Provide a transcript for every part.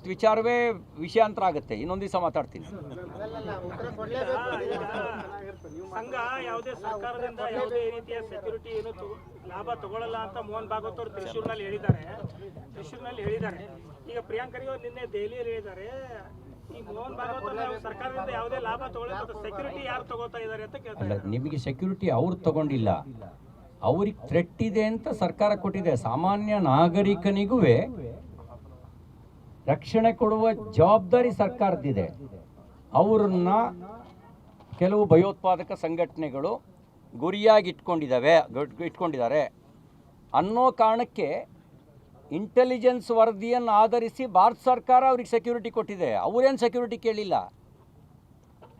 ಇವತ್ತು ವಿಚಾರವೇ ವಿಷಯಾಂತರ ಆಗುತ್ತೆ. ಇನ್ನೊಂದು ದಿವಸ ಮಾತಾಡ್ತೀನಿ. ಸಂಘ ಯಾವುದೇ ಸರ್ಕಾರದಿಂದ ಯಾವುದೇ ರೀತಿಯ ಸೆಕ್ಯೂರಿಟಿ ಏನು ಲಾಭ ತಗೊಳ್ಳಲ್ಲ ಅಂತ ಮೋಹನ್ ಭಾಗವತ್ ಅವರು ತ್ರಿಶೂರ್ನಲ್ಲಿ ಹೇಳಿದ್ದಾರೆ. ಈಗ ಪ್ರಿಯಾಂಕ್ ಖರ್ಗೆ ಅವರು ನಿನ್ನೆ ದೆಹಲಿಯಲ್ಲಿ ಹೇಳಿದ್ದಾರೆ, ಈ ಮೋಹನ್ ಭಾಗವತ್ ಅವರು ಸರ್ಕಾರದಿಂದ ಯಾವುದೇ ಲಾಭ ತಗೊಳ್ಳಲ್ಲ, ಸೆಕ್ಯೂರಿಟಿ ಯಾರು ತಗೋತಾ ಇದ್ದಾರೆ ಅಂತ ಕೇಳ್ತಾರೆ. ನಿಮಗೆ ಸೆಕ್ಯೂರಿಟಿ ಅವ್ರು ತಗೊಂಡಿಲ್ಲ, ಅವ್ರಿಗೆ ಥ್ರೆಟ್ ಇದೆ ಅಂತ ಸರ್ಕಾರ ಕೊಟ್ಟಿದೆ. ಸಾಮಾನ್ಯ ನಾಗರಿಕನಿಗೂ ರಕ್ಷಣೆ ಕೊಡುವ ಜವಾಬ್ದಾರಿ ಸರ್ಕಾರದಿದೆ. ಅವ್ರನ್ನ ಕೆಲವು ಭಯೋತ್ಪಾದಕ ಸಂಘಟನೆಗಳು ಗುರಿಯಾಗಿ ಇಟ್ಕೊಂಡಿದ್ದಾರೆ ಅನ್ನೋ ಕಾರಣಕ್ಕೆ ಇಂಟೆಲಿಜೆನ್ಸ್ ವರದಿಯನ್ನು ಆಧರಿಸಿ ಭಾರತ ಸರ್ಕಾರ ಅವ್ರಿಗೆ ಸೆಕ್ಯೂರಿಟಿ ಕೊಟ್ಟಿದೆ. ಅವರೇನು ಸೆಕ್ಯೂರಿಟಿ ಕೇಳಿಲ್ಲ,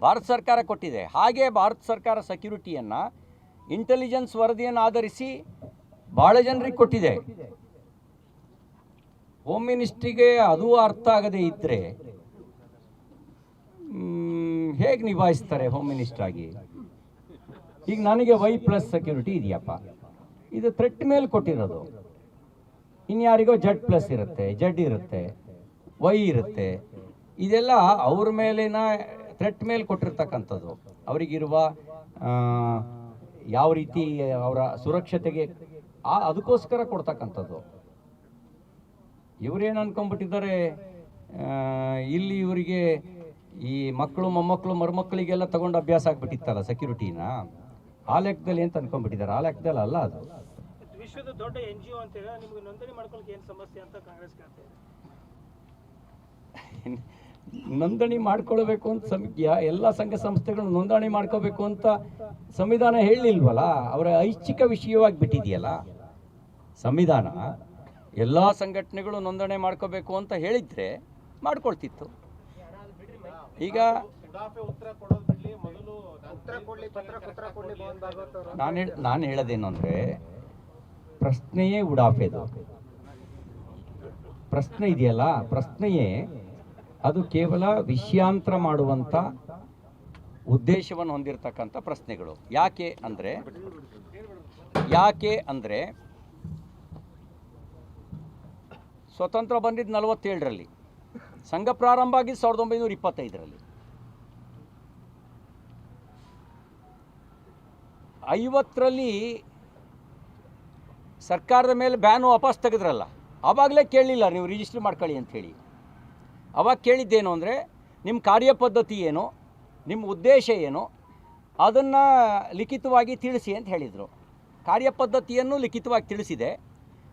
ಭಾರತ ಸರ್ಕಾರ ಕೊಟ್ಟಿದೆ. ಹಾಗೆ ಭಾರತ ಸರ್ಕಾರ ಸೆಕ್ಯೂರಿಟಿಯನ್ನು ಇಂಟೆಲಿಜೆನ್ಸ್ ವರದಿಯನ್ನು ಆಧರಿಸಿ ಭಾಳ ಜನರಿಗೆ ಕೊಟ್ಟಿದೆ. ಹೋಮ್ ಮಿನಿಸ್ಟ್ರಿಗೆ ಅದು ಅರ್ಥ ಆಗದೆ ಇದ್ದರೆ ಹೇಗೆ ನಿಭಾಯಿಸ್ತಾರೆ ಹೋಮ್ ಮಿನಿಸ್ಟರ್ ಆಗಿ? ಈಗ ನನಗೆ Y+ ಸೆಕ್ಯೂರಿಟಿ ಇದೆಯಪ್ಪ, ಇದು ಥ್ರೆಟ್ ಮೇಲೆ ಕೊಟ್ಟಿರೋದು. ಇನ್ಯಾರಿಗೋ Z+ ಇರುತ್ತೆ, Z ಇರುತ್ತೆ, Y ಇರುತ್ತೆ. ಇದೆಲ್ಲ ಅವ್ರ ಮೇಲಿನ ಥ್ರೆಟ್ ಮೇಲೆ ಕೊಟ್ಟಿರ್ತಕ್ಕಂಥದ್ದು. ಅವರಿಗಿರುವ ಯಾವ ರೀತಿ ಅವರ ಸುರಕ್ಷತೆಗೆ ಅದಕ್ಕೋಸ್ಕರ ಕೊಡ್ತಕ್ಕಂಥದ್ದು. ಇವರೇನು ಅನ್ಕೊಂಡ್ಬಿಟ್ಟಿದ್ದಾರೆ, ಇಲ್ಲಿ ಇವರಿಗೆ ಈ ಮಕ್ಕಳು ಮೊಮ್ಮಕ್ಕಳು ಮರುಮಕ್ಕಳಿಗೆಲ್ಲ ತಗೊಂಡು ಅಭ್ಯಾಸ ಆಗ್ಬಿಟ್ಟಿತ್ತಲ್ಲ ಸೆಕ್ಯೂರಿಟಿನ, ಆ ಲೆಕ್ಕದಲ್ಲಿ ಅಂತ ಅನ್ಕೊಂಡ್ಬಿಟ್ಟಿದ್ದಾರೆ. ಆ ಲೆಕ್ಕದಲ್ಲಿ ಅಲ್ಲ ಅದು. ವಿಶ್ವದ ದೊಡ್ಡ NGO ಅಂತ ನಿಮಗೆ ನೋಂದಣಿ ಮಾಡ್ಕೊಳ್ಳೋಕೆ ಏನು ಸಮಸ್ಯೆ ಅಂತ ಕಾಂಗ್ರೆಸ್ ಕೇಳ್ತಾರೆ. ನೋಂದಣಿ ಮಾಡ್ಕೊಳ್ಬೇಕು ಅಂತ ಎಲ್ಲ ಸಂಘ ಸಂಸ್ಥೆಗಳು ನೋಂದಣಿ ಮಾಡ್ಕೋಬೇಕು ಅಂತ ಸಂವಿಧಾನ ಹೇಳಿಲ್ವಲ್ಲ, ಅವರ ಐಚ್ಛಿಕ ವಿಷಯವಾಗಿ ಬಿಟ್ಟಿದೆಯಲ್ಲ ಸಂವಿಧಾನ. ಎಲ್ಲ ಸಂಘಟನೆಗಳು ನೋಂದಣಿ ಮಾಡ್ಕೋಬೇಕು ಅಂತ ಹೇಳಿದ್ರೆ ಮಾಡ್ಕೊಳ್ತಿತ್ತು. ಈಗ ನಾನು ಹೇಳೋದೇನು ಅಂದರೆ, ಪ್ರಶ್ನೆಯೇ ಉಡಾಫೆದು. ಪ್ರಶ್ನೆ ಇದೆಯಲ್ಲ, ಪ್ರಶ್ನೆಯೇ ಅದು ಕೇವಲ ವಿಷಯಾಂತರ ಮಾಡುವಂಥ ಉದ್ದೇಶವನ್ನು ಹೊಂದಿರತಕ್ಕಂಥ ಪ್ರಶ್ನೆಗಳು. ಯಾಕೆ ಅಂದರೆ ಸ್ವತಂತ್ರ ಬಂದಿದ್ದು 47ರಲ್ಲಿ, ಸಂಘ ಪ್ರಾರಂಭ ಆಗಿದ್ದು 1925ರಲ್ಲಿ. 50ರಲ್ಲಿ ಸರ್ಕಾರದ ಮೇಲೆ ಬ್ಯಾನು ವಾಪಸ್ ತೆಗೆದ್ರಲ್ಲ, ಆವಾಗಲೇ ಕೇಳಲಿಲ್ಲ ನೀವು ರಿಜಿಸ್ಟರ್ ಮಾಡ್ಕೊಳ್ಳಿ ಅಂಥೇಳಿ. ಅವಾಗ ಕೇಳಿದ್ದೇನು ಅಂದರೆ, ನಿಮ್ಮ ಕಾರ್ಯಪದ್ಧತಿ ಏನು, ನಿಮ್ಮ ಉದ್ದೇಶ ಏನು, ಅದನ್ನು ಲಿಖಿತವಾಗಿ ತಿಳಿಸಿ ಅಂತ ಹೇಳಿದರು. ಕಾರ್ಯಪದ್ಧತಿಯನ್ನು ಲಿಖಿತವಾಗಿ ತಿಳಿಸಿದೆ,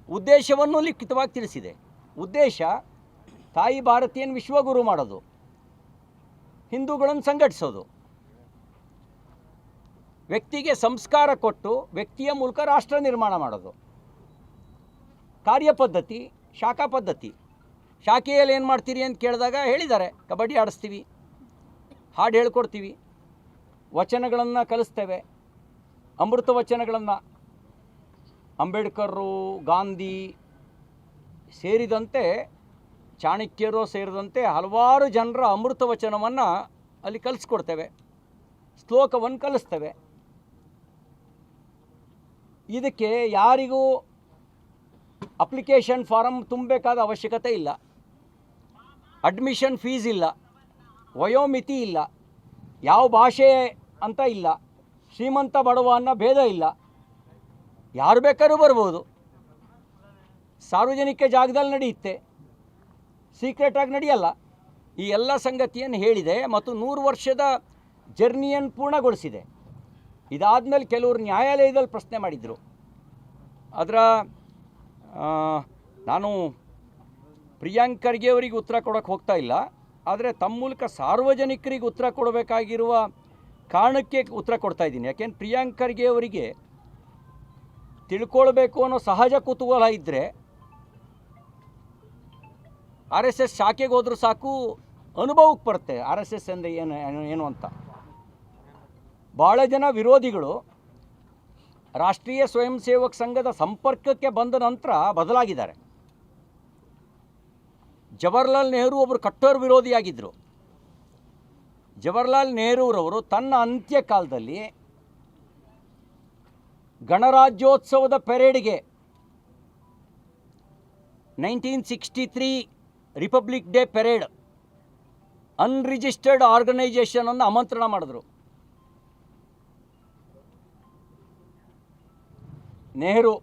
ಉದ್ದೇಶವನ್ನು ಲಿಖಿತವಾಗಿ ತಿಳಿಸಿದೆ. ಉದ್ದೇಶ ತಾಯಿ ಭಾರತೀಯನ ವಿಶ್ವಗುರು ಮಾಡೋದು, ಹಿಂದೂಗಳನ್ನು ಸಂಘಟಿಸೋದು, ವ್ಯಕ್ತಿಗೆ ಸಂಸ್ಕಾರ ಕೊಟ್ಟು ವ್ಯಕ್ತಿಯ ಮೂಲಕ ರಾಷ್ಟ್ರ ನಿರ್ಮಾಣ ಮಾಡೋದು. ಕಾರ್ಯಪದ್ಧತಿ ಶಾಖಾ ಪದ್ಧತಿ. ಶಾಖೆಯಲ್ಲಿ ಏನು ಮಾಡ್ತೀರಿ ಅಂತ ಕೇಳಿದಾಗ ಹೇಳಿದ್ದಾರೆ, ಕಬಡ್ಡಿ ಆಡಿಸ್ತೀವಿ, ಹಾಡು ಹೇಳ್ಕೊಡ್ತೀವಿ, ವಚನಗಳನ್ನು ಕಲಿಸ್ತೇವೆ, ಅಮೃತ ವಚನಗಳನ್ನು ಅಂಬೇಡ್ಕರು, ಗಾಂಧಿ ಸೇರಿದಂತೆ, ಚಾಣಕ್ಯರು ಸೇರಿದಂತೆ ಹಲವಾರು ಜನರ ಅಮೃತ ವಚನವನ್ನು ಅಲ್ಲಿ ಕಲಿಸ್ಕೊಡ್ತೇವೆ, ಶ್ಲೋಕವನ್ನು ಕಲಿಸ್ತೇವೆ. ಇದಕ್ಕೆ ಯಾರಿಗೂ ಅಪ್ಲಿಕೇಶನ್ ಫಾರಮ್ ತುಂಬಬೇಕಾದ ಅವಶ್ಯಕತೆ ಇಲ್ಲ, ಅಡ್ಮಿಷನ್ ಫೀಸ್ ಇಲ್ಲ, ವಯೋಮಿತಿ ಇಲ್ಲ, ಯಾವ ಭಾಷೆ ಅಂತ ಇಲ್ಲ, ಶ್ರೀಮಂತ ಬಡವ ಅನ್ನೋ ಭೇದ ಇಲ್ಲ, ಯಾರು ಬೇಕಾದ್ರೂ ಬರ್ಬೋದು. ಸಾರ್ವಜನಿಕ ಜಾಗದಲ್ಲಿ ನಡೆಯುತ್ತೆ, ಸೀಕ್ರೆಟಾಗಿ ನಡೆಯಲ್ಲ. ಈ ಎಲ್ಲ ಸಂಗತಿಯನ್ನು ಹೇಳಿದೆ ಮತ್ತು 100 ವರ್ಷದ ಜರ್ನಿಯನ್ನು ಪೂರ್ಣಗೊಳಿಸಿದೆ. ಇದಾದಮೇಲೆ ಕೆಲವರು ನ್ಯಾಯಾಲಯದಲ್ಲಿ ಪ್ರಶ್ನೆ ಮಾಡಿದರು. ನಾನು ಪ್ರಿಯಾಂಕ್ ಖರ್ಗೆ ಅವರಿಗೆ ಉತ್ತರ ಕೊಡೋಕ್ಕೆ ಹೋಗ್ತಾ ಇಲ್ಲ, ಆದರೆ ತಮ್ಮ ಮೂಲಕ ಸಾರ್ವಜನಿಕರಿಗೆ ಉತ್ತರ ಕೊಡಬೇಕಾಗಿರುವ ಕಾರಣಕ್ಕೆ ಉತ್ತರ ಕೊಡ್ತಾ ಇದ್ದೀನಿ. ಯಾಕೆಂದ್ರೆ ಪ್ರಿಯಾಂಕ್ ಖರ್ಗೆ ಅವರಿಗೆ ತಿಳ್ಕೊಳ್ಬೇಕು ಅನ್ನೋ ಸಹಜ ಕುತೂಹಲ ಇದ್ದರೆ RSS ಶಾಖೆಗೆ ಹೋದ್ರೂ ಸಾಕು, ಅನುಭವಕ್ಕೆ ಬರುತ್ತೆ RSS ಅಂದರೆ ಏನು ಅಂತ. ಭಾಳ ಜನ ವಿರೋಧಿಗಳು ರಾಷ್ಟ್ರೀಯ ಸ್ವಯಂ ಸೇವಕ ಸಂಘದ ಸಂಪರ್ಕಕ್ಕೆ ಬಂದ ನಂತರ ಬದಲಾಗಿದ್ದಾರೆ. ಜವಾಹರ್ಲಾಲ್ ನೆಹರು ಒಬ್ಬರು ಕಟ್ಟೋರ್ ವಿರೋಧಿಯಾಗಿದ್ದರು. ಜವಾಹರ್ಲಾಲ್ ನೆಹರೂರವರು ತನ್ನ ಅಂತ್ಯಕಾಲದಲ್ಲಿ ಗಣರಾಜ್ಯೋತ್ಸವದ ಪೆರೇಡ್ಗೆ 1963 ರಿಪಬ್ಲಿಕ್ ಡೇ ಪೆರೇಡ್ ಅನ್ರಿಜಿಸ್ಟರ್ಡ್ ಆರ್ಗನೈಜೇಷನನ್ನು ಆಮಂತ್ರಣ ಮಾಡಿದ್ರು. ನೆಹರು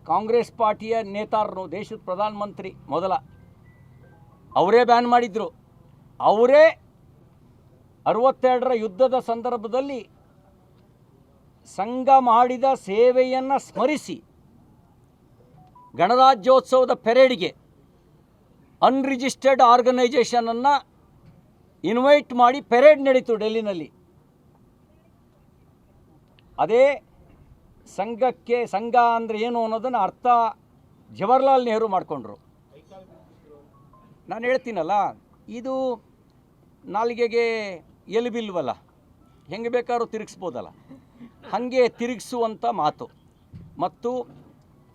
ಕಾಂಗ್ರೆಸ್ ಪಾರ್ಟಿಯ ನೇತಾರರು, ದೇಶದ ಪ್ರಧಾನಮಂತ್ರಿ ಮೊದಲ, ಅವರೇ ಬ್ಯಾನ್ ಮಾಡಿದ್ರು. ಅವರೇ 62ರ ಯುದ್ಧದ ಸಂದರ್ಭದಲ್ಲಿ ಸಂಘ ಮಾಡಿದ ಸೇವೆಯನ್ನು ಸ್ಮರಿಸಿ ಗಣರಾಜ್ಯೋತ್ಸವದ ಪೆರೇಡ್ಗೆ ಅನ್ರಿಜಿಸ್ಟರ್ಡ್ ಆರ್ಗನೈಜೇಷನನ್ನು ಇನ್ವೈಟ್ ಮಾಡಿ ಪೆರೇಡ್ ನಡೀತು ಡೆಲ್ಲಿನಲ್ಲಿ. ಅದೇ ಸಂಘ ಅಂದರೆ ಏನು ಅನ್ನೋದನ್ನು ಅರ್ಥ ಜವಾಹರ್ಲಾಲ್ ನೆಹರು ಮಾಡಿಕೊಂಡ್ರು. ನಾನು ಹೇಳ್ತೀನಲ್ಲ, ಇದು ನಾಲಿಗೆಗೆ ಎಲುಬಿಲ್ವಲ್ಲ, ಹೆಂಗೆ ಬೇಕಾದ್ರೂ ತಿರುಗಿಸ್ಬೋದಲ್ಲ, ಹಾಗೆ ತಿರುಗಿಸುವಂಥ ಮಾತು. ಮತ್ತು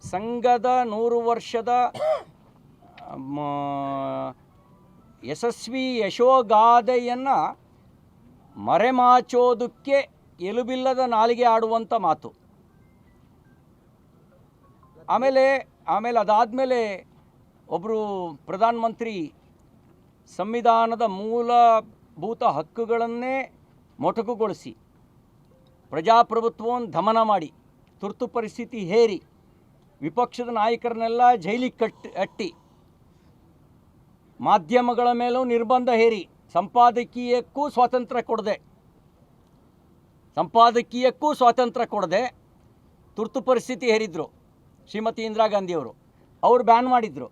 ಸಂಘದ 100 ವರ್ಷದ ಯಶಸ್ವಿ ಯಶೋಗಾಥೆಯನ್ನು ಮರೆಮಾಚೋದಕ್ಕೆ ಎಲುಬಿಲ್ಲದ ನಾಲಿಗೆ ಆಡುವಂಥ ಮಾತು. ಆಮೇಲೆ ಅದಾದಮೇಲೆ ಒಬ್ಬರು ಪ್ರಧಾನಮಂತ್ರಿ ಸಂವಿಧಾನದ ಮೂಲಭೂತ ಹಕ್ಕುಗಳನ್ನೇ ಮೊಟಕುಗೊಳಿಸಿ ಪ್ರಜಾಪ್ರಭುತ್ವವನ್ನು ದಮನ ಮಾಡಿ ತುರ್ತು ಪರಿಸ್ಥಿತಿ ಹೇರಿ ವಿಪಕ್ಷದ ನಾಯಕರನ್ನೆಲ್ಲ ಜೈಲಿಗೆ ಅಟ್ಟಿ ಮಾಧ್ಯಮಗಳ ಮೇಲೂ ನಿರ್ಬಂಧ ಹೇರಿ ಸಂಪಾದಕೀಯಕ್ಕೂ ಸ್ವಾತಂತ್ರ್ಯ ಕೊಡದೆ ತುರ್ತು ಪರಿಸ್ಥಿತಿ ಹೇರಿದ್ರು ಶ್ರೀಮತಿ ಇಂದಿರಾ ಗಾಂಧಿಯವರು. ಅವರು ಬ್ಯಾನ್ ಮಾಡಿದರು.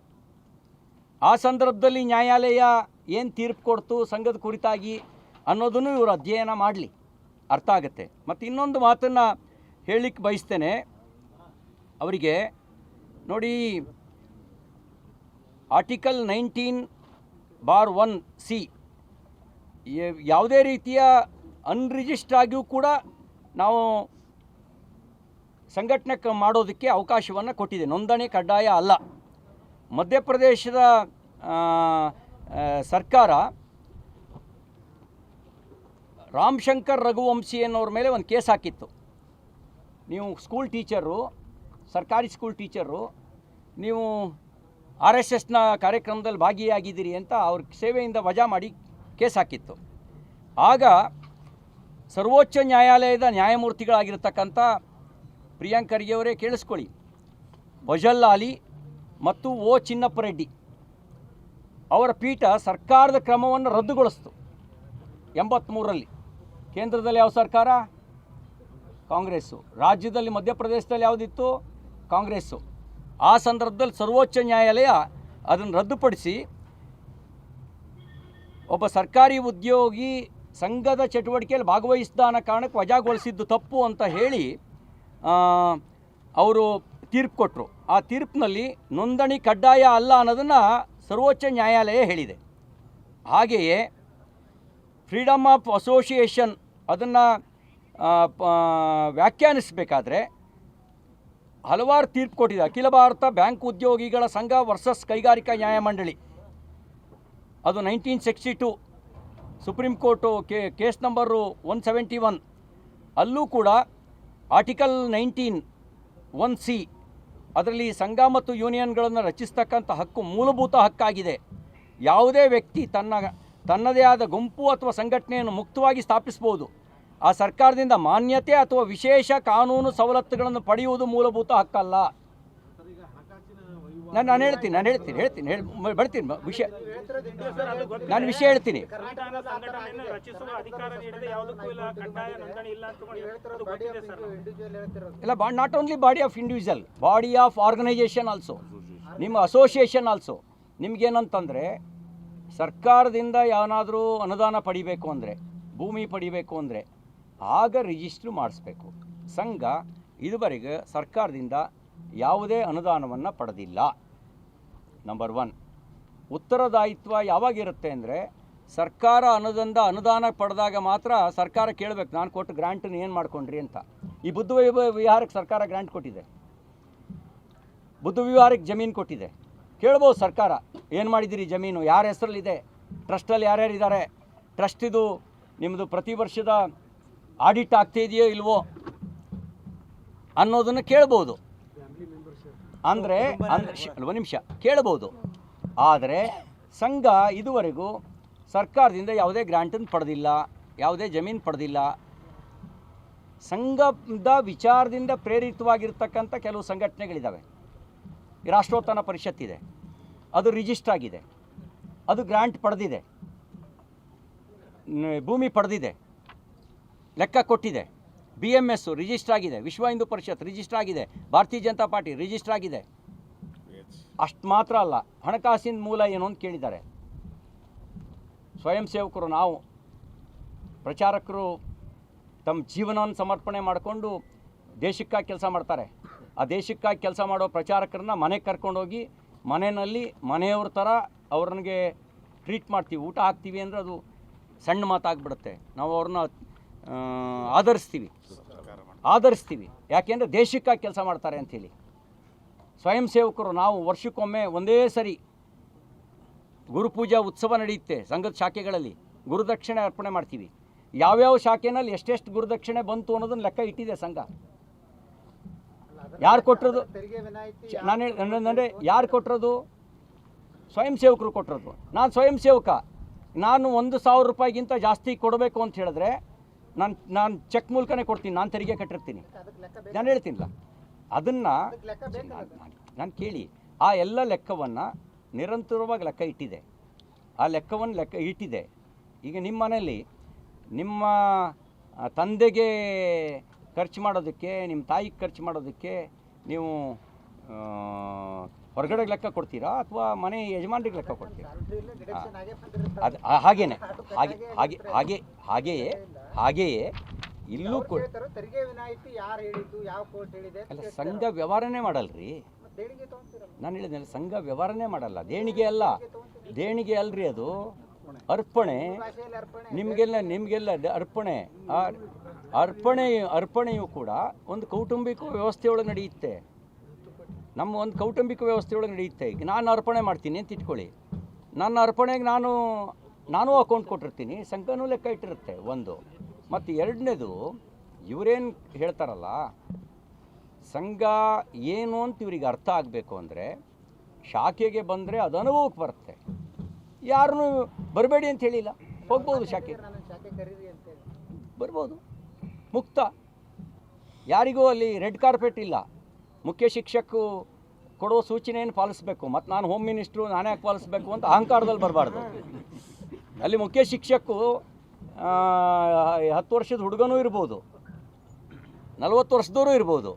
ಆ ಸಂದರ್ಭದಲ್ಲಿ ನ್ಯಾಯಾಲಯ ಏನು ತೀರ್ಪು ಕೊಡ್ತು ಸಂಘದ ಕುರಿತಾಗಿ ಅನ್ನೋದನ್ನು ಇವರು ಅಧ್ಯಯನ ಮಾಡಲಿ, ಅರ್ಥ ಆಗುತ್ತೆ. ಮತ್ತು ಇನ್ನೊಂದು ಮಾತನ್ನು ಹೇಳಲಿಕ್ಕೆ ಬಯಸ್ತೇನೆ ಅವರಿಗೆ. ನೋಡಿ, ಆರ್ಟಿಕಲ್ 19(1)(c) ಯಾವುದೇ ರೀತಿಯ ಅನ್ರಿಜಿಸ್ಟರ್ ಆಗಿಯೂ ಕೂಡ ನಾವು ಸಂಘಟನೆ ಮಾಡೋದಕ್ಕೆ ಅವಕಾಶವನ್ನು ಕೊಟ್ಟಿದೆ. ನೋಂದಣಿ ಕಡ್ಡಾಯ ಅಲ್ಲ. ಮಧ್ಯಪ್ರದೇಶದ ಸರ್ಕಾರ ರಾಮಶಂಕರ್ ರಘುವಂಶಿ ಅನ್ನೋರ ಮೇಲೆ ಒಂದು ಕೇಸ್ ಹಾಕಿತ್ತು. ನೀವು ಸ್ಕೂಲ್ ಟೀಚರು, ಸರ್ಕಾರಿ ಸ್ಕೂಲ್ ಟೀಚರು, ನೀವು RSSನ ಕಾರ್ಯಕ್ರಮದಲ್ಲಿ ಭಾಗಿಯಾಗಿದ್ದೀರಿ ಅಂತ ಅವ್ರ ಸೇವೆಯಿಂದ ವಜಾ ಮಾಡಿ ಕೇಸ್ ಹಾಕಿತ್ತು. ಆಗ ಸರ್ವೋಚ್ಚ ನ್ಯಾಯಾಲಯದ ನ್ಯಾಯಮೂರ್ತಿಗಳಾಗಿರ್ತಕ್ಕಂಥ ಪ್ರಿಯಾಂಕ್ ಖರ್ಗೆ ಅವರೇ ಕೇಳಿಸ್ಕೊಳ್ಳಿ, ಫಜಲ್ ಆಲಿ ಮತ್ತು O ಚಿನ್ನಪ್ಪ ರೆಡ್ಡಿ ಅವರ ಪೀಠ ಸರ್ಕಾರದ ಕ್ರಮವನ್ನು ರದ್ದುಗೊಳಿಸ್ತು 83ರಲ್ಲಿ. ಕೇಂದ್ರದಲ್ಲಿ ಯಾವ ಸರ್ಕಾರ? ಕಾಂಗ್ರೆಸ್ಸು. ರಾಜ್ಯದಲ್ಲಿ ಮಧ್ಯಪ್ರದೇಶದಲ್ಲಿ ಯಾವುದಿತ್ತು? ಕಾಂಗ್ರೆಸ್ಸು. ಆ ಸಂದರ್ಭದಲ್ಲಿ ಸರ್ವೋಚ್ಚ ನ್ಯಾಯಾಲಯ ಅದನ್ನು ರದ್ದುಪಡಿಸಿ ಒಬ್ಬ ಸರ್ಕಾರಿ ಉದ್ಯೋಗಿ ಸಂಘದ ಚಟುವಟಿಕೆಯಲ್ಲಿ ಭಾಗವಹಿಸಿದ ಅನ್ನೋ ಕಾರಣಕ್ಕೆ ವಜಾಗೊಳಿಸಿದ್ದು ತಪ್ಪು ಅಂತ ಹೇಳಿ ಅವರು ತೀರ್ಪು ಕೊಟ್ಟರು. ಆ ತೀರ್ಪಿನಲ್ಲಿ ನೋಂದಣಿ ಕಡ್ಡಾಯ ಅಲ್ಲ ಅನ್ನೋದನ್ನು ಸರ್ವೋಚ್ಚ ನ್ಯಾಯಾಲಯ ಹೇಳಿದೆ. ಹಾಗೆಯೇ ಫ್ರೀಡಮ್ ಆಫ್ ಅಸೋಸಿಯೇಷನ್ ಅದನ್ನು ವ್ಯಾಖ್ಯಾನಿಸಬೇಕಾದ್ರೆ ಹಲವಾರು ತೀರ್ಪು ಕೊಟ್ಟಿದೆ. ಅಖಿಲ ಭಾರತ ಬ್ಯಾಂಕ್ ಉದ್ಯೋಗಿಗಳ ಸಂಘ ವರ್ಸಸ್ ಕೈಗಾರಿಕಾ ನ್ಯಾಯಮಂಡಳಿ, ಅದು 1962 ಸುಪ್ರೀಂ ಕೋರ್ಟು ಕೇಸ್ ನಂಬರು 171. ಅಲ್ಲೂ ಕೂಡ ಆರ್ಟಿಕಲ್ 19(1)(c) ಅದರಲ್ಲಿ ಸಂಘ ಮತ್ತು ಯೂನಿಯನ್ಗಳನ್ನು ರಚಿಸ್ತಕ್ಕಂಥ ಹಕ್ಕು ಮೂಲಭೂತ ಹಕ್ಕಾಗಿದೆ. ಯಾವುದೇ ವ್ಯಕ್ತಿ ತನ್ನದೇ ಆದ ಗುಂಪು ಅಥವಾ ಸಂಘಟನೆಯನ್ನು ಮುಕ್ತವಾಗಿ ಸ್ಥಾಪಿಸ್ಬೋದು. ಆ ಸರ್ಕಾರದಿಂದ ಮಾನ್ಯತೆ ಅಥವಾ ವಿಶೇಷ ಕಾನೂನು ಸವಲತ್ತುಗಳನ್ನು ಪಡೆಯುವುದು ಮೂಲಭೂತ ಹಕ್ಕಲ್ಲ. ನಾನು ಹೇಳ್ತೀನಿ ವಿಷಯ. ನಾನು ವಿಷಯ ಹೇಳ್ತೀನಿ. ಇಲ್ಲ, not only body of individual, body of organisation also, ನಿಮ್ಮ ಅಸೋಸಿಯೇಷನ್ ಆಲ್ಸೋ. ನಿಮಗೇನಂತಂದರೆ ಸರ್ಕಾರದಿಂದ ಏನಾದರೂ ಅನುದಾನ ಪಡಿಬೇಕು ಅಂದರೆ, ಭೂಮಿ ಪಡಿಬೇಕು ಅಂದರೆ ಆಗ ರಿಜಿಸ್ಟ್ರು ಮಾಡಿಸ್ಬೇಕು. ಸಂಘ ಇದುವರೆಗೆ ಸರ್ಕಾರದಿಂದ ಯಾವುದೇ ಅನುದಾನವನ್ನು ಪಡೆದಿಲ್ಲ. ನಂಬರ್ 1. ಉತ್ತರದಾಯಿತ್ವ ಯಾವಾಗಿರುತ್ತೆ ಅಂದರೆ ಸರ್ಕಾರ ಅನುದಾನ ಪಡೆದಾಗ ಮಾತ್ರ ಸರ್ಕಾರ ಕೇಳಬೇಕು, ನಾನು ಕೊಟ್ಟು ಗ್ರಾಂಟನ್ನು ಏನು ಮಾಡ್ಕೊಂಡ್ರಿ ಅಂತ. ಈ ಬುದ್ಧ ವಿಹಾರಕ್ಕೆ ಸರ್ಕಾರ ಗ್ರಾಂಟ್ ಕೊಟ್ಟಿದೆ, ಬುದ್ಧ ವಿಹಾರಕ್ಕೆ ಜಮೀನು ಕೊಟ್ಟಿದೆ. ಕೇಳ್ಬೋದು ಸರ್ಕಾರ, ಏನು ಮಾಡಿದ್ದೀರಿ ಜಮೀನು, ಯಾರ ಹೆಸರಲ್ಲಿದೆ, ಟ್ರಸ್ಟಲ್ಲಿ ಯಾರ್ಯಾರಿದ್ದಾರೆ, ಟ್ರಸ್ಟ್ ಇದು ನಿಮ್ಮದು ಪ್ರತಿ ವರ್ಷದ ಆಡಿಟ್ ಆಗ್ತಾಯಿದೆಯೋ ಇಲ್ವೋ ಅನ್ನೋದನ್ನು ಕೇಳ್ಬೋದು. ಅಂದರೆ ಒಂದು ನಿಮಿಷ ಕೇಳ್ಬೋದು. ಆದರೆ ಸಂಘ ಇದುವರೆಗೂ ಸರ್ಕಾರದಿಂದ ಯಾವುದೇ ಗ್ರಾಂಟನ್ನು ಪಡೆದಿಲ್ಲ, ಯಾವುದೇ ಜಮೀನು ಪಡೆದಿಲ್ಲ. ಸಂಘದ ವಿಚಾರದಿಂದ ಪ್ರೇರಿತವಾಗಿರ್ತಕ್ಕಂಥ ಕೆಲವು ಸಂಘಟನೆಗಳಿದ್ದಾವೆ. ಈ ರಾಷ್ಟ್ರೋತ್ಥಾನ ಪರಿಷತ್ ಇದೆ, ಅದು ರಿಜಿಸ್ಟರ್ ಆಗಿದೆ, ಅದು ಗ್ರಾಂಟ್ ಪಡೆದಿದೆ, ಭೂಮಿ ಪಡೆದಿದೆ, ಲೆಕ್ಕ ಕೊಟ್ಟಿದೆ. BMS ರಿಜಿಸ್ಟರ್ ಆಗಿದೆ, ವಿಶ್ವ ಹಿಂದೂ ಪರಿಷತ್ ರಿಜಿಸ್ಟರ್ ಆಗಿದೆ, ಭಾರತೀಯ ಜನತಾ ಪಾರ್ಟಿ ರಿಜಿಸ್ಟರ್ ಆಗಿದೆ. ಅಷ್ಟು ಮಾತ್ರ ಅಲ್ಲ, ಹಣಕಾಸಿನ ಮೂಲ ಏನು ಅಂತ ಕೇಳಿದ್ದಾರೆ. ಸ್ವಯಂ ಸೇವಕರು ನಾವು ಪ್ರಚಾರಕರು ತಮ್ಮ ಜೀವನವನ್ನು ಸಮರ್ಪಣೆ ಮಾಡಿಕೊಂಡು ದೇಶಕ್ಕಾಗಿ ಕೆಲಸ ಮಾಡ್ತಾರೆ. ಆ ದೇಶಕ್ಕಾಗಿ ಕೆಲಸ ಮಾಡೋ ಪ್ರಚಾರಕರನ್ನ ಮನೆಗೆ ಕರ್ಕೊಂಡೋಗಿ ಮನೆಯಲ್ಲಿ ಮನೆಯವ್ರ ಥರ ಅವ್ರನಿಗೆ ಟ್ರೀಟ್ ಮಾಡ್ತೀವಿ, ಊಟ ಹಾಕ್ತೀವಿ ಅಂದರೆ ಅದು ಸಣ್ಣ ಮಾತಾಗ್ಬಿಡುತ್ತೆ. ನಾವು ಅವ್ರನ್ನ ಆಧರಿಸ್ತೀವಿ. ಯಾಕೆಂದರೆ ದೇಶಕ್ಕಾಗಿ ಕೆಲಸ ಮಾಡ್ತಾರೆ ಅಂಥೇಳಿ. ಸ್ವಯಂ ಸೇವಕರು ನಾವು ವರ್ಷಕ್ಕೊಮ್ಮೆ ಒಂದೇ ಸರಿ ಗುರುಪೂಜಾ ಉತ್ಸವ ನಡೆಯುತ್ತೆ ಸಂಘದ ಶಾಖೆಗಳಲ್ಲಿ. ಗುರುದಕ್ಷಿಣೆ ಅರ್ಪಣೆ ಮಾಡ್ತೀವಿ. ಯಾವ್ಯಾವ ಶಾಖೆನಲ್ಲಿ ಎಷ್ಟೆಷ್ಟು ಗುರುದಕ್ಷಿಣೆ ಬಂತು ಅನ್ನೋದನ್ನು ಲೆಕ್ಕ ಇಟ್ಟಿದೆ ಸಂಘ. ಯಾರು ಕೊಟ್ಟಿರೋದು? ಅಂದರೆ ಯಾರು ಕೊಟ್ಟಿರೋದು? ಸ್ವಯಂ ಸೇವಕರು ಕೊಟ್ಟಿರೋದು. ನಾನು ಸ್ವಯಂ ಸೇವಕ, ನಾನು 1,000 ರೂಪಾಯಿಗಿಂತ ಜಾಸ್ತಿ ಕೊಡಬೇಕು ಅಂತ ಹೇಳಿದ್ರೆ ನಾನು ಚೆಕ್ ಮೂಲಕನೇ ಕೊಡ್ತೀನಿ, ನಾನು ತೆರಿಗೆ ಕಟ್ಟಿರ್ತೀನಿ. ನಾನು ಹೇಳ್ತೀನಿಲ್ಲ ಅದನ್ನು, ನಾನು ಕೇಳಿ. ಆ ಎಲ್ಲ ಲೆಕ್ಕವನ್ನು ನಿರಂತರವಾಗಿ ಲೆಕ್ಕ ಇಟ್ಟಿದೆ. ಆ ಲೆಕ್ಕವನ್ನು ಇಟ್ಟಿದೆ. ಈಗ ನಿಮ್ಮ ಮನೆಯಲ್ಲಿ ನಿಮ್ಮ ತಂದೆಗೆ ಖರ್ಚು ಮಾಡೋದಕ್ಕೆ, ನಿಮ್ಮ ತಾಯಿಗೆ ಖರ್ಚು ಮಾಡೋದಕ್ಕೆ ನೀವು ಹೊರಗಡೆ ಲೆಕ್ಕ ಕೊಡ್ತೀರಾ ಅಥವಾ ಮನೆ ಯಜಮಾನ್ರಿಗೆ ಲೆಕ್ಕ ಕೊಡ್ತೀರಾ? ಅದು ಹಾಗೆಯೇ ಇಲ್ಲೂ ಕೂಡ ಅಲ್ಲ, ಸಂಘ ವ್ಯವಹಾರನೇ ಮಾಡಲ್ರಿ. ನಾನು ಹೇಳಿದ್ನಲ್ಲ, ಸಂಘ ವ್ಯವಹಾರನೇ ಮಾಡಲ್ಲ. ದೇಣಿಗೆ ಅಲ್ರಿ, ಅದು ಅರ್ಪಣೆ. ನಿಮಗೆಲ್ಲ ಅರ್ಪಣೆ. ಅರ್ಪಣೆಯು ಕೂಡ ಒಂದು ಕೌಟುಂಬಿಕ ವ್ಯವಸ್ಥೆಯೊಳಗೆ ನಡೆಯುತ್ತೆ. ನಮ್ಮ ಒಂದು ಕೌಟುಂಬಿಕ ವ್ಯವಸ್ಥೆಯೊಳಗೆ ನಡೆಯುತ್ತೆ. ಈಗ ನಾನು ಅರ್ಪಣೆ ಮಾಡ್ತೀನಿ ಅಂತ ಇಟ್ಕೊಳ್ಳಿ, ನನ್ನ ಅರ್ಪಣೆಗೆ ನಾನು ಅಕೌಂಟ್ ಕೊಟ್ಟಿರ್ತೀನಿ, ಸಂಘನೂ ಲೆಕ್ಕ ಇಟ್ಟಿರುತ್ತೆ ಒಂದು. ಮತ್ತು ಎರಡನೇದು, ಇವರೇನು ಹೇಳ್ತಾರಲ್ಲ, ಸಂಘ ಏನು ಅಂತ ಇವ್ರಿಗೆ ಅರ್ಥ ಆಗಬೇಕು ಅಂದರೆ ಶಾಖೆಗೆ ಬಂದರೆ ಅದು ಅನುಭವಕ್ಕೆ ಬರುತ್ತೆ. ಯಾರನ್ನೂ ಬರಬೇಡಿ ಅಂತ ಹೇಳಿಲ್ಲ, ಹೋಗ್ಬೋದು, ಶಾಖೆ ಬರ್ಬೋದು, ಮುಕ್ತ. ಯಾರಿಗೂ ಅಲ್ಲಿ ರೆಡ್ ಕಾರ್ಪೆಟ್ ಇಲ್ಲ. ಮುಖ್ಯ ಶಿಕ್ಷಕರು ಕೊಡೋ ಸೂಚನೆಯನ್ನು ಪಾಲಿಸಬೇಕು. ಮತ್ತು ನಾನು ಹೋಮ್ ಮಿನಿಸ್ಟ್ರು, ನಾನೇ ಯಾಕೆ ಪಾಲಿಸಬೇಕು ಅಂತ ಅಹಂಕಾರದಲ್ಲಿ ಬರಬಾರ್ದು. ಅಲ್ಲಿ ಮುಖ್ಯ ಶಿಕ್ಷಕರು 10 ವರ್ಷದ ಹುಡುಗನೂ ಇರ್ಬೋದು, 40 ವರ್ಷದವರು ಇರ್ಬೋದು.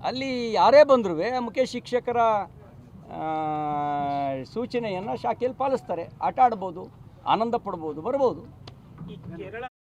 ಅಲ್ಲಿ ಯಾರೇ ಬಂದರೂ ಮುಖ್ಯ ಶಿಕ್ಷಕರ ಸೂಚನೆಯನ್ನು ಶಾಖೆಯಲ್ಲಿ ಪಾಲಿಸ್ತಾರೆ. ಆಟ ಆಡ್ಬೋದು, ಆನಂದ ಪಡ್ಬೋದು, ಬರ್ಬೋದು. ಈ ಕೇರಳ